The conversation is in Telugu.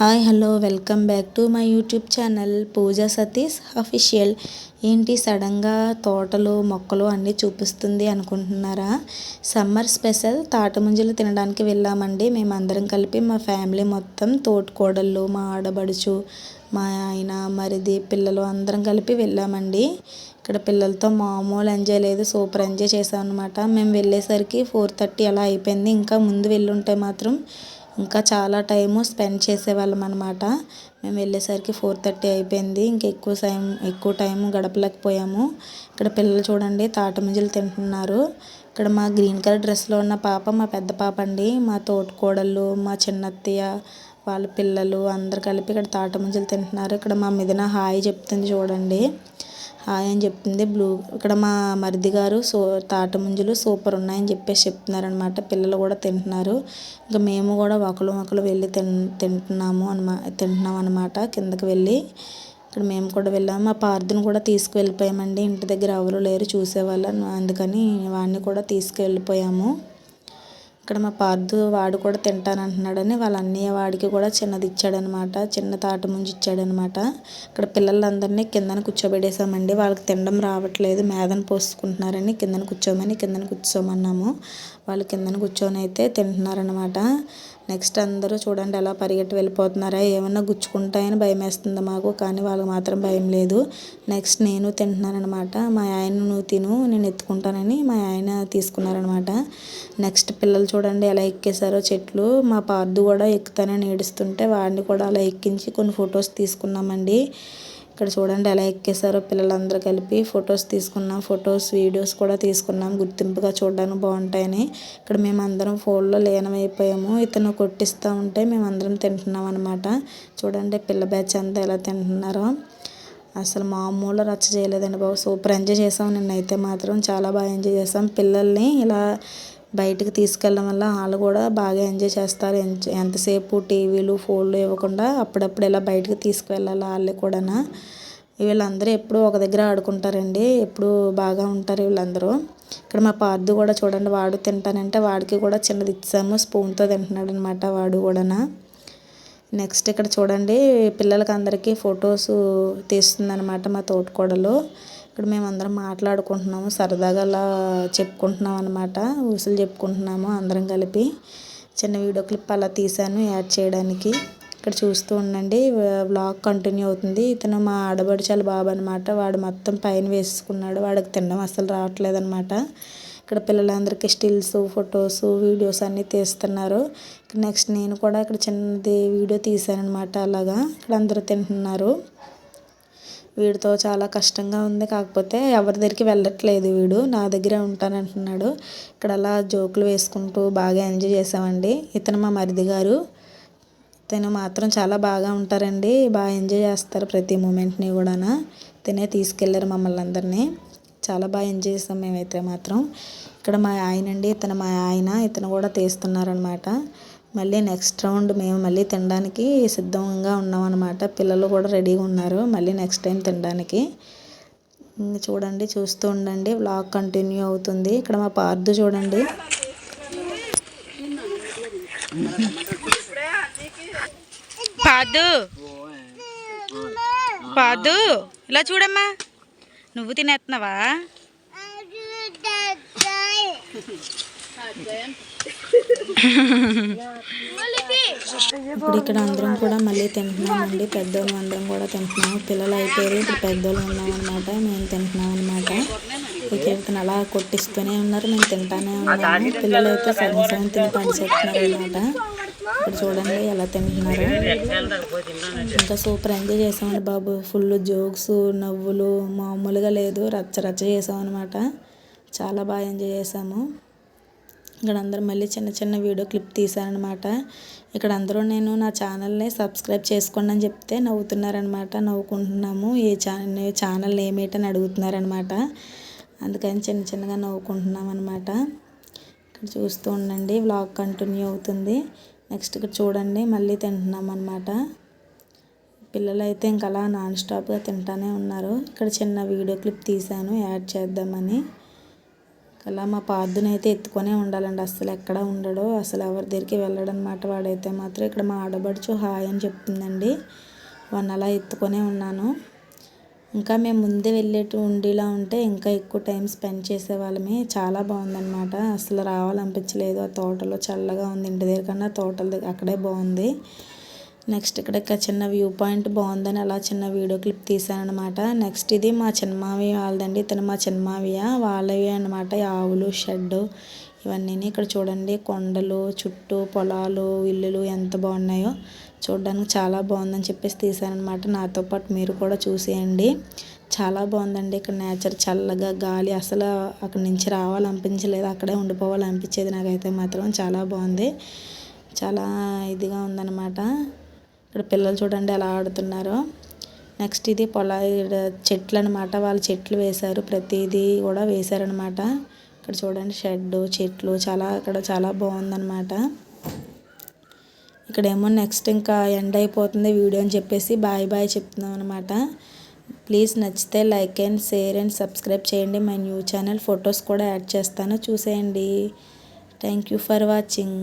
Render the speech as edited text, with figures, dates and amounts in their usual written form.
Hi hello welcome back to my YouTube channel Pooja Satish official. ఏంటి సడన్గా తోటలు మొక్కలు అన్నీ చూపిస్తుంది అనుకుంటున్నారా? సమ్మర్ స్పెషల్ తాటిముంజలు తినడానికి వెళ్ళామండి. మేమందరం కలిపి మా ఫ్యామిలీ మొత్తం, తోటికోడళ్ళు, మా ఆడబడుచు, మా ఆయన, మరిది, పిల్లలు అందరం కలిపి వెళ్ళామండి. ఇక్కడ పిల్లలతో మామూలు ఎంజాయ్ లేదు, సూపర్ ఎంజాయ్ చేసాం అనమాట. మేము వెళ్ళేసరికి 4:30 అలా అయిపోయింది. ఇంకా ముందు వెళ్ళుంటే మాత్రం ఇంకా చాలా టైము స్పెండ్ చేసేవాళ్ళం అనమాట. మేము వెళ్ళేసరికి 4:30 అయిపోయింది. ఇంకా ఎక్కువ టైం గడపలేకపోయాము. ఇక్కడ పిల్లలు చూడండి తాటిముంజలు తింటున్నారు. ఇక్కడ మా గ్రీన్ కలర్ డ్రెస్లో ఉన్న పాప మా పెద్ద పాప అండి. మా తోటికోడళ్ళు, మా చిన్నత్తయ్య వాళ్ళ పిల్లలు అందరు కలిపి ఇక్కడ తాటిముంజలు తింటున్నారు. ఇక్కడ మా మిదిన హాయ్ చెప్తుంది చూడండి, హాయ్ అని చెప్తుంది. ఇక్కడ మా మరిది గారు తాటిముంజలు సూపర్ ఉన్నాయని చెప్పేసి చెప్తున్నారనమాట. పిల్లలు కూడా తింటున్నారు. ఇంకా మేము కూడా ఒకరు వెళ్ళి తింటున్నాం అనమాట. కిందకి వెళ్ళి ఇక్కడ మేము కూడా వెళ్ళాము. మా పార్థుని కూడా తీసుకువెళ్ళిపోయామండి. ఇంటి దగ్గర ఎవరు లేరు చూసేవాళ్ళం, అందుకని వాడిని కూడా తీసుకువెళ్ళిపోయాము. ఇక్కడ మా పార్థు వాడు కూడా తింటానంటున్నాడని వాళ్ళ అన్నయ్య వాడికి కూడా చిన్నది ఇచ్చాడనమాట, చిన్న తాటిముంజ ఇచ్చాడనమాట. ఇక్కడ పిల్లలందరినీ కిందన కూర్చోబెట్టేసామండి. వాళ్ళకి తినడం రావట్లేదు, మేదన పోసుకుంటున్నారని కిందన కూర్చోమన్నాము. వాళ్ళు కిందన కూర్చొని అయితే తింటున్నారనమాట. నెక్స్ట్ అందరూ చూడండి ఎలా పరిగెట్టి వెళ్ళిపోతున్నారా, ఏమన్నా గుచ్చుకుంటాయని భయం వేస్తుంది మాకు, కానీ వాళ్ళకి మాత్రం భయం లేదు. నెక్స్ట్ నేను తింటున్నానమాట. మా ఆయన నువ్వు తిను నేను ఎత్తుకుంటానని మా ఆయన తీసుకున్నారనమాట. నెక్స్ట్ పిల్లలు చూడండి ఎలా ఎక్కేసారో చెట్లు. మా పార్దు కూడా ఎక్కుతానని ఏడుస్తుంటే వాడిని కూడా అలా ఎక్కించి కొన్ని ఫొటోస్ తీసుకున్నామండి. ఇక్కడ చూడండి ఎలా ఎక్కేసారో పిల్లలందరూ కలిపి ఫొటోస్ తీసుకున్నాం. వీడియోస్ కూడా తీసుకున్నాం, గుర్తింపుగా చూడడానికి బాగుంటాయని. ఇక్కడ మేమందరం ఫోన్లో లీనమైపోయాము. ఇతను కొట్టిస్తూ ఉంటే మేమందరం తింటున్నాం అనమాట. చూడండి పిల్ల బ్యాచ్ అంతా ఎలా తింటున్నారో. అసలు మామూలు రచ్చ చేయలేదండి బాబు, సూపర్ ఎంజాయ్ చేసాం. నిన్నైతే మాత్రం చాలా బాగా ఎంజాయ్ చేసాం. పిల్లల్ని ఇలా బయటికి తీసుకెళ్ళడం వల్ల వాళ్ళు కూడా బాగా ఎంజాయ్ చేస్తారు. ఎంతసేపు టీవీలు ఫోన్లు ఇవ్వకుండా అప్పుడప్పుడు ఇలా బయటికి తీసుకువెళ్ళాలి వాళ్ళు కూడా. వీళ్ళందరూ ఎప్పుడూ ఒక దగ్గర ఆడుకుంటారండి, ఎప్పుడు బాగా ఉంటారు వీళ్ళందరూ. ఇక్కడ మా పార్దు కూడా చూడండి, వాడు తింటానంటే వాడికి కూడా చిన్నది ఇచ్చాము, స్పూన్తో తింటున్నాడు అనమాట వాడు కూడా. నెక్స్ట్ ఇక్కడ చూడండి పిల్లలకి అందరికీ ఫొటోస్ తీస్తుందనమాట మా తోటికోడలు. ఇక్కడ మేమందరం మాట్లాడుకుంటున్నాము, సరదాగా అలా చెప్పుకుంటున్నాం అనమాట, ఊసులు చెప్పుకుంటున్నాము అందరం కలిపి. చిన్న వీడియో క్లిప్ అలా తీశాను యాడ్ చేయడానికి. ఇక్కడ చూస్తూ ఉండండి, వ్లాగ్ కంటిన్యూ అవుతుంది. ఇతను మా ఆడబడుచాల బాబు అనమాట. వాడు మొత్తం పైన వేసుకున్నాడు, వాడికి తినడం అస్సలు రావట్లేదు అనమాట. ఇక్కడ పిల్లలందరికీ స్టిల్స్, ఫొటోస్, వీడియోస్ అన్నీ తీస్తున్నారు. నెక్స్ట్ నేను కూడా ఇక్కడ చిన్నది వీడియో తీశానమాట. అలాగా ఇక్కడ అందరూ తింటున్నారు. వీడితో చాలా కష్టంగా ఉంది, కాకపోతే ఎవరి దగ్గరికి వెళ్ళట్లేదు, వీడు నా దగ్గరే ఉంటానంటున్నాడు. ఇక్కడ అలా జోకులు వేసుకుంటూ బాగా ఎంజాయ్ చేసామండి. ఇతను మా మరిది గారు, ఇతను మాత్రం చాలా బాగా ఉంటారండి, బాగా ఎంజాయ్ చేస్తారు ప్రతి మూమెంట్ని కూడా. తినే తీసుకెళ్ళారు మమ్మల్ని అందరినీ. చాలా బాగా ఎంజాయ్ చేసాం మేమైతే మాత్రం. ఇక్కడ మా ఆయన అండి, ఇతను కూడా తీస్తున్నారనమాట. మళ్ళీ నెక్స్ట్ రౌండ్ మేము మళ్ళీ తినడానికి సిద్ధంగా ఉన్నాం అనమాట. పిల్లలు కూడా రెడీగా ఉన్నారు మళ్ళీ నెక్స్ట్ టైం తినడానికి. చూడండి, చూస్తూ ఉండండి, వ్లాగ్ కంటిన్యూ అవుతుంది. ఇక్కడ మా పార్దు చూడండి, పాదు ఇలా చూడమ్మా, నువ్వు తినేస్తున్నావా? ఇప్పుడు ఇక్కడ అందరం కూడా మళ్ళీ తింటున్నామండి. పెద్దోళ్ళు అందరం కూడా తింటున్నాము. పిల్లలు అయిపోయారు, ఇప్పుడు పెద్దోళ్ళు ఉన్నాం అనమాట. మేము తింటున్నాం అనమాట. ఇతను అలా కొట్టిస్తూనే ఉన్నారు, మేము తింటానే ఉన్నాము. పిల్లలు అయితే సగం తిని పనిచేస్తున్నారు అనమాట. ఇక్కడ చూడండి ఎలా తింటున్నారు. ఇంకా సూపర్ ఎంజాయ్ చేసామండి బాబు. ఫుల్ జోక్స్, నవ్వులు మామూలుగా లేదు, రచ్చ చేసాం అనమాట. చాలా బాగా ఎంజాయ్ చేసాము. ఇక్కడ అందరూ మళ్ళీ చిన్న వీడియో క్లిప్ తీశారనమాట. ఇక్కడ అందరూ నేను నా ఛానల్ని సబ్స్క్రైబ్ చేసుకోండి అని చెప్తే నవ్వుతున్నారనమాట, నవ్వుకుంటున్నాము. ఛానల్ నేమ్ ఏంటని అడుగుతున్నారనమాట, అందుకని చిన్నగా నవ్వుకుంటున్నాం అనమాట. ఇక్కడ చూస్తూ ఉండండి, వ్లాగ్ కంటిన్యూ అవుతుంది. నెక్స్ట్ ఇక్కడ చూడండి మళ్ళీ తింటున్నాం అనమాట. పిల్లలు అయితే ఇంకా అలా నాన్ స్టాప్గా తింటానే ఉన్నారు. ఇక్కడ చిన్న వీడియో క్లిప్ తీశాను యాడ్ చేద్దామని. అలా మా పార్థునైతే ఎత్తుకొనే ఉండాలండి, అస్సలు ఎక్కడ ఉండడు, అసలు ఎవరి దగ్గరికి వెళ్ళడనమాట వాడైతే మాత్రం. ఇక్కడ మా ఆడబడుచు హాయ్ అని చెప్తుందండి, వాడిని అలా ఎత్తుకొనే ఉన్నాను. ఇంకా మేము ముందే వెళ్ళేటి ఉండిలా ఉంటే ఇంకా ఎక్కువ టైం స్పెండ్ చేసేవాళ్ళమే. చాలా బాగుందన్నమాట, అసలు రావాలనిపించలేదు. ఆ తోటలో చల్లగా ఉంది, ఇంటి దగ్గర కన్నా తోటల దగ్గర అక్కడే బాగుంది. నెక్స్ట్ ఇక్కడ చిన్న వ్యూ పాయింట్ బాగుందని అలా చిన్న వీడియో క్లిప్ తీసానమాట. నెక్స్ట్ ఇది మా చిన్నమావయ్య వాళ్ళదండి, ఇతను మా చిన్నమావయ్య వాళ్ళవి అనమాట. ఆవులు షెడ్ ఇవన్నీ ఇక్కడ చూడండి, కొండలు చుట్టూ పొలాలు ఇల్లులు ఎంత బాగున్నాయో చూడడానికి చాలా బాగుందని చెప్పేసి తీసానమాట. నాతో పాటు మీరు కూడా చూసేయండి, చాలా బాగుందండి. ఇక్కడ నేచర్ చల్లగా గాలి, అసలు అక్కడి నుంచి రావాలనిపించలేదు, అక్కడే ఉండిపోవాలనిపించేది నాకైతే మాత్రం. చాలా బాగుంది, చాలా ఇదిగా ఉందన్నమాట. ఇక్కడ పిల్లలు చూడండి ఎలా ఆడుతున్నారో. నెక్స్ట్ ఇది చెట్లు అనమాట, వాళ్ళు చెట్లు వేశారు, ప్రతిదీ కూడా వేశారనమాట. ఇక్కడ చూడండి షెడ్ చెట్లు ఇక్కడ చాలా బాగుందన్నమాట. ఇక్కడేమో నెక్స్ట్ ఇంకా ఎండ్ అయిపోతుంది వీడియో అని చెప్పేసి బాయ్ బాయ్ చెప్తున్నాం అనమాట. ప్లీజ్ నచ్చితే like and share and subscribe చేయండి మై న్యూ ఛానల్. ఫొటోస్ కూడా యాడ్ చేస్తాను, చూసేయండి. Thank you for watching.